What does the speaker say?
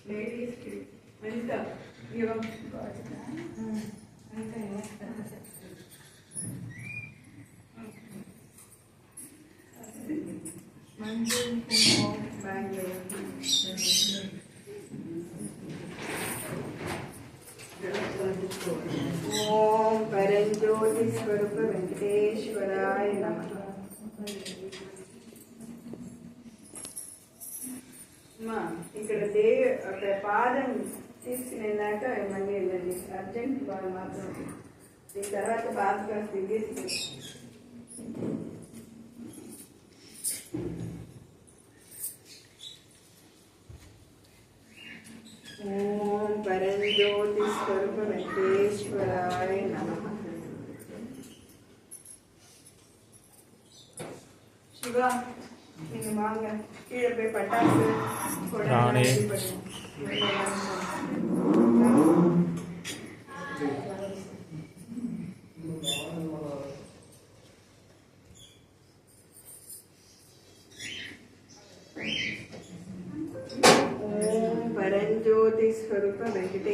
Ladies, Anita, give up. ఓం పరంజ్యోతి స్వరూప వెంకటేశ్వరాయ నమః. ఇక్కడ అక్కడ పాదం తీసుకునేదాక మళ్ళీ వెళ్ళండి. అర్జెంట్ బాగా మాత్రం దీని తర్వాత బాధ కాస్త దిగేసి ఓం పరంజ్యోతి స్వరూప వెంకటేశ్వరాయ నమః. శివ நீங்கள் வாங்க கீழே போய் பட்டாசு ఓం పరంజ్యోతి స్వరూప వెంకటేశ్వర